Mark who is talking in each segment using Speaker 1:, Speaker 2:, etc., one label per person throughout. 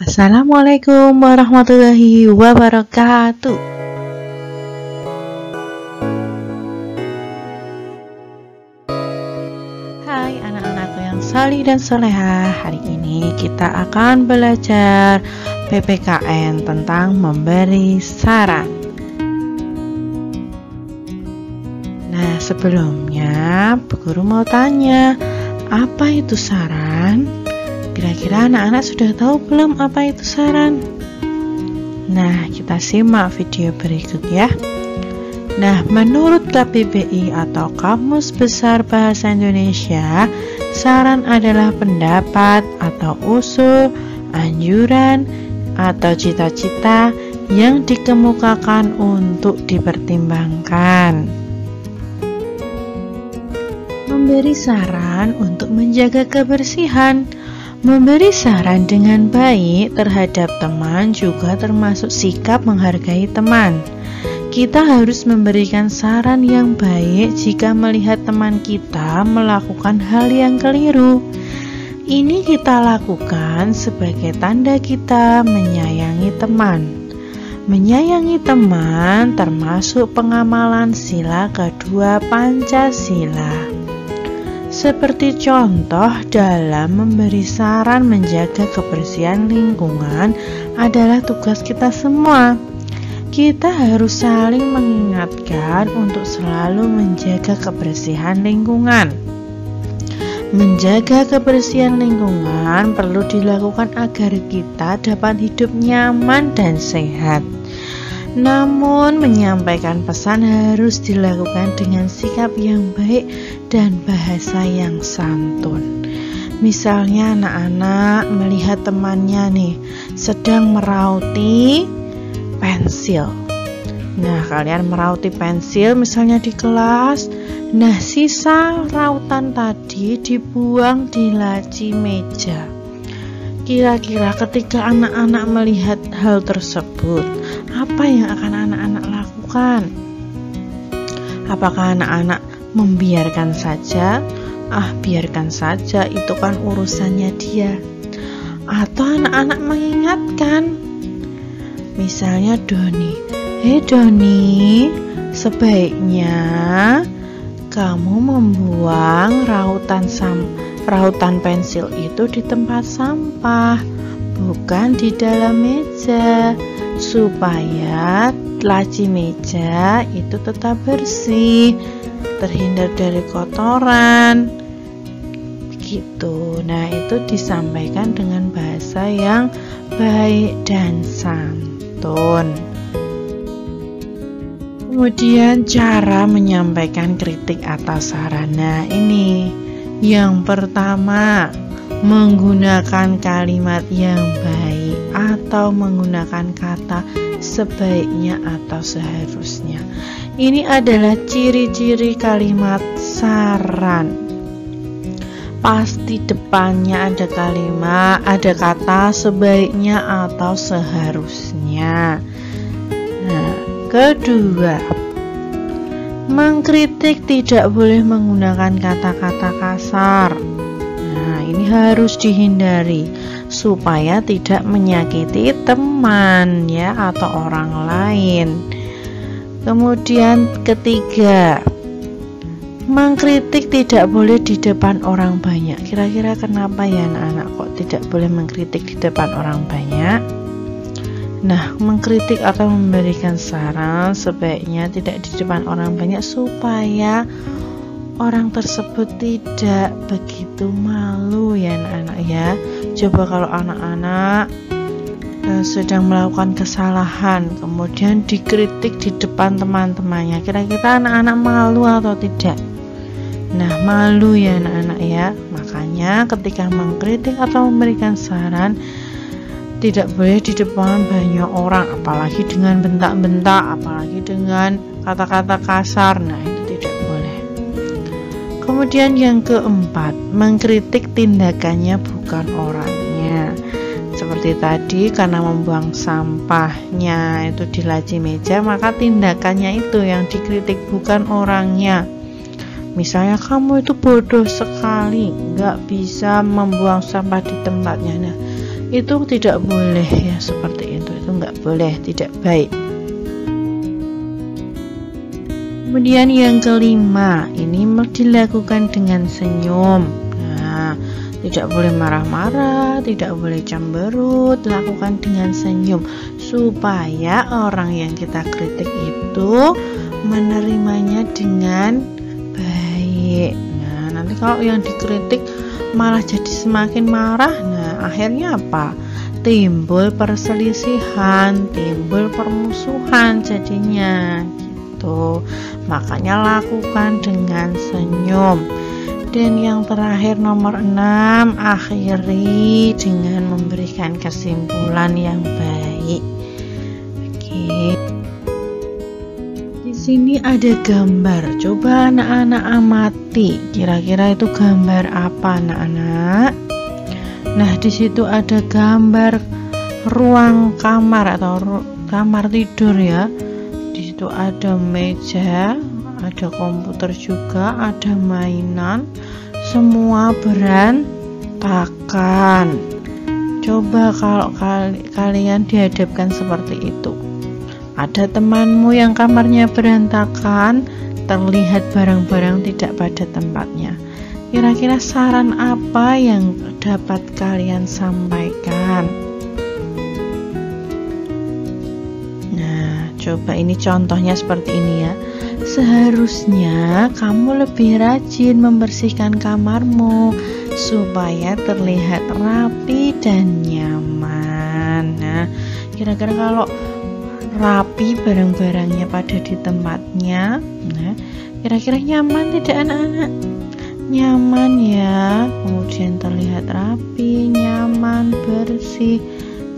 Speaker 1: Assalamualaikum warahmatullahi wabarakatuh. Hai anak-anakku yang salih dan soleha. Hari ini kita akan belajar PPKN tentang memberi saran. Nah, sebelumnya Bu Guru mau tanya, apa itu saran? Kira-kira anak-anak sudah tahu belum apa itu saran? Nah, kita simak video berikut ya. Nah, menurut KBBI atau Kamus Besar Bahasa Indonesia, saran adalah pendapat atau usul, anjuran, atau cita-cita yang dikemukakan untuk dipertimbangkan. Memberi saran untuk menjaga kebersihan. Memberi saran dengan baik terhadap teman juga termasuk sikap menghargai teman. Kita harus memberikan saran yang baik jika melihat teman kita melakukan hal yang keliru. Ini kita lakukan sebagai tanda kita menyayangi teman. Menyayangi teman termasuk pengamalan sila kedua Pancasila. Seperti contoh dalam memberi saran menjaga kebersihan lingkungan adalah tugas kita semua. Kita harus saling mengingatkan untuk selalu menjaga kebersihan lingkungan. Menjaga kebersihan lingkungan perlu dilakukan agar kita dapat hidup nyaman dan sehat. Namun, menyampaikan pesan harus dilakukan dengan sikap yang baik dan bahasa yang santun. Misalnya anak-anak melihat temannya nih sedang merauti pensil. Nah, kalian merauti pensil misalnya di kelas. Nah, sisa rautan tadi dibuang di laci meja. Kira-kira ketika anak-anak melihat hal tersebut, apa yang akan anak-anak lakukan? Apakah anak-anak membiarkan saja? Biarkan saja, itu kan urusannya dia. Atau anak-anak mengingatkan? Misalnya Doni, Doni, sebaiknya kamu membuang rautan pensil itu di tempat sampah, bukan di dalam meja, supaya laci meja itu tetap bersih, terhindar dari kotoran. Begitu. Nah, itu disampaikan dengan bahasa yang baik dan santun. Kemudian cara menyampaikan kritik atau saran. Nah, ini yang pertama, menggunakan kalimat yang baik atau menggunakan kata sebaiknya atau seharusnya. Ini adalah ciri-ciri kalimat saran. Pasti depannya ada kata sebaiknya atau seharusnya. Nah, kedua, mengkritik tidak boleh menggunakan kata-kata kasar. Nah, ini harus dihindari supaya tidak menyakiti teman ya atau orang lain. Kemudian ketiga, mengkritik tidak boleh di depan orang banyak. Kira-kira kenapa ya anak-anak kok tidak boleh mengkritik di depan orang banyak? Nah, mengkritik atau memberikan saran sebaiknya tidak di depan orang banyak supaya orang tersebut tidak begitu malu ya anak-anak ya. Coba kalau anak-anak sedang melakukan kesalahan kemudian dikritik di depan teman-temannya, kira-kira anak-anak malu atau tidak? Nah, malu ya anak-anak ya. Makanya ketika mengkritik atau memberikan saran tidak boleh di depan banyak orang, apalagi dengan bentak-bentak, apalagi dengan kata-kata kasar. Nah, itu tidak boleh. Kemudian yang keempat, mengkritik tindakannya bukan orangnya. Seperti tadi, karena membuang sampahnya itu di laci meja, maka tindakannya itu yang dikritik, bukan orangnya. Misalnya kamu itu bodoh sekali, nggak bisa membuang sampah di tempatnya. Nah, itu tidak boleh ya, seperti itu nggak boleh, tidak baik. Kemudian yang kelima, ini dilakukan dengan senyum. Nah, tidak boleh marah-marah, tidak boleh cemberut, lakukan dengan senyum supaya orang yang kita kritik itu menerimanya dengan baik. Nah, nanti kalau yang dikritik malah jadi semakin marah, nah akhirnya apa? Timbul perselisihan, timbul permusuhan jadinya gitu. Makanya lakukan dengan senyum. Dan yang terakhir nomor 6, akhiri dengan memberikan kesimpulan yang baik. Oke. Di sini ada gambar. Coba anak-anak amati. Kira-kira itu gambar apa, anak-anak? Nah, di situ ada gambar ruang kamar atau kamar tidur ya. Di situ ada meja, ada komputer juga, ada mainan, semua berantakan. Coba kalau kalian dihadapkan seperti itu. Ada temanmu yang kamarnya berantakan, terlihat barang-barang tidak pada tempatnya. Kira-kira saran apa yang dapat kalian sampaikan? Nah, coba ini contohnya seperti ini ya. Seharusnya kamu lebih rajin membersihkan kamarmu supaya terlihat rapi dan nyaman. Nah, kira-kira kalau rapi barang-barangnya pada di tempatnya, nah kira-kira nyaman tidak anak-anak? Nyaman ya, kemudian terlihat rapi, nyaman, bersih.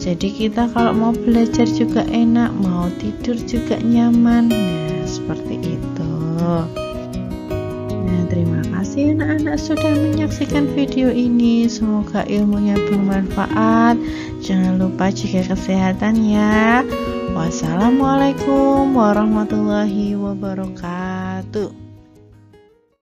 Speaker 1: Jadi kita kalau mau belajar juga enak, mau tidur juga nyaman. Nah, seperti itu. Nah, terima kasih anak-anak sudah menyaksikan video ini. Semoga ilmunya bermanfaat. Jangan lupa jaga kesehatan ya. Wassalamualaikum warahmatullahi wabarakatuh.